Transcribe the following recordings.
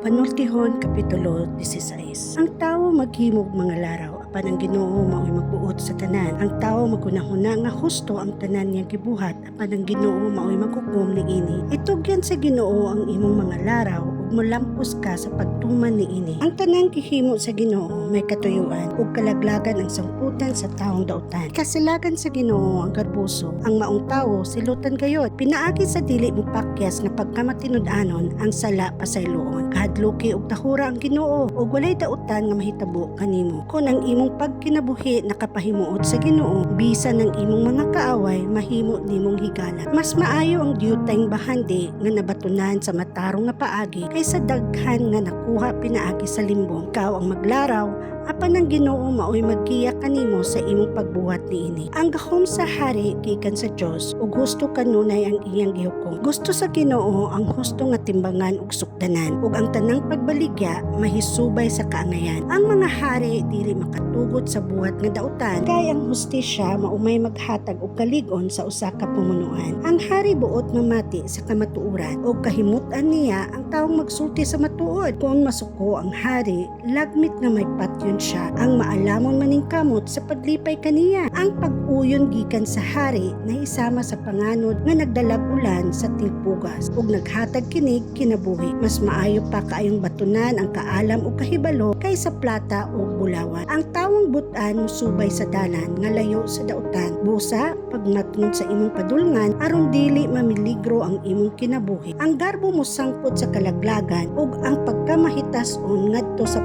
Panultihon Kapitulo 16. Ang tao maghimog mga laraw, apan ang Ginoo mao'y magbuot sa tanan. Ang tao magunahuna nga husto ang tanan niyang gibuhat, apan ang Ginoo mao'y maghukom niini. Itugyan sa Ginoo ang imong mga laraw ug molampos ka sa pagtuman niini. Ang tanang gihimo sa Ginoo may katuyuan ug kalaglagan ang sangputan sa taong dautan. Kasilagan sa Ginoo ang garbuso, ang maong tawo silutan gayod. Pinaagi sa dili mo pakyas nga pagkamatinud-anon ang sala pasayloon. Kahadluki og tahura ang Ginoo ug walay dautan nga mahitabo kanimo. Kung ang imong pagkinabuhi nakapahimuot sa Ginoo, bisan ng imong mga kaaway mahimo nimong higala. Mas maayo ang diyutayng bahandi nga nabatunan sa matarong nga paagi kaysa daghan nga nakuha pinaagi sa limbong. Ikaw ang maglaraw, apan ang Ginoo mao'y maggiya kanimo sa imong pagbuhat niini. Ang gahom sa hari gikan sa Dios ug husto kanunay ang iyang gihukom. Gusto sa Ginoo ang husto nga timbangan ug sukdanan ug ang tanang pagbaligya mahisubay sa kaangayan. Ang mga hari dili makatugot sa buhat nga dautan kay ang hustisya maumay maghatag og kalig-on sa usa ka pamunuan. Ang hari buot mamati sa kamatuoran ug kahimut-an niya ang taong magsulti sa matuod. Kung masuko ang hari, lagmit nga may patyon siya ang maalamon maning kamot sa paglipay kaniya. Ang pag-uyon gikan sa hari na isama sa panganod nga nagdalag ulan sa tilpugas ug naghatag kinig kinabuhi. Mas maayo pa kaayong batunan ang kaalam o kahibalo kaysa plata o bulawan. Ang tawong butan musubay sa dalan nga layo sa dautan. Busa pagmatngon sa imong padulngan aron dili mamiligro ang imong kinabuhi. Ang garbo mo sangpot sa kalaglagan ug ang pagkamahitas-on ngadto sa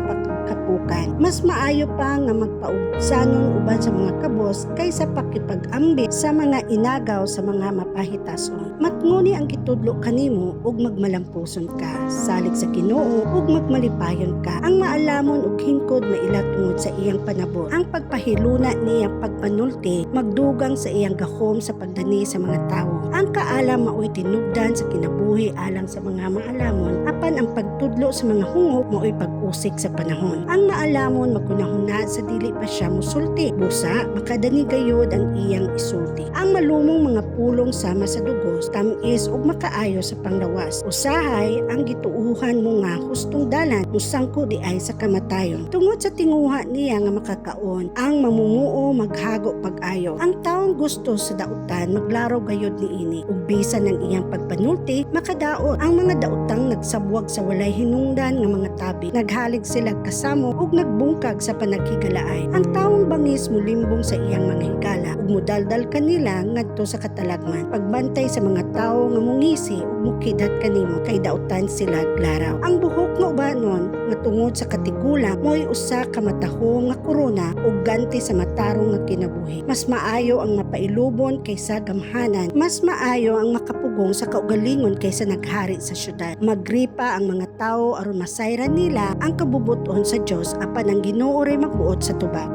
kapukan. Mas maayo pa nga magpaugsanon uban sa mga kabos kaysa pakipag-ambit sa mga inagaw sa mga mapahitason. Matnguni ang gitudlo kanimo ug magmalampuson ka. Salig sa Ginoo ug magmalipayon ka. Ang maalamon ug hingkod maila tungod sa iyang panabot. Ang pagpahiluna niyang pagpanulti magdugang sa iyang gahom sa pagdani sa mga tawo. Ang kaalam mao'y tinubdan sa kinabuhi alang sa mga maalamon, apan ang pagtudlo sa mga hungop mao'y pag-usik sa panahon. Ang maalamon magunahuna sa dili pa siya musulti. Busa makadani gayod ang iyang isulti. Ang malumong mga pulong sama sa dugos, tamis ug makaayo sa panglawas. Usahay ang gituuhan mo nga hustong dalan musangko di ay sa kamatayon. Tungod sa tinguha niya nga makakaon, ang mamumuo maghago pag-ayo. Ang taong gusto sa dautan maglaro gayod niini ug bisan ng iyang pagpanulti makadaot. Ang mga daotang nagsabwag sa walay hinungdan nga mga tabi, naghalig sila kasamo ug nagbungkag sa panaghigalaay. Ang taong bangis mulimbong sa iyang mga higala ug mudaldal kanila ngadto sa katalagman. Pagbantay sa mga tawo nga mungisi ug mukidat kanimo kay dautan sila glaraw. Ang buhok nga ubanon nga tungod sa katigulang mo'y usa ka matahong nga korona ug ganti sa matarong nga kinabuhi. Mas maayo ang mapailubon kaysa gamhanan. Mas maayo ang makapugong sa kaugalingon kaysa naghari sa syudad. Magripa ang mga tawo aron masayran nila ang kabubuton sa Dios apan ang Ginoo ray magbuot sa tuba.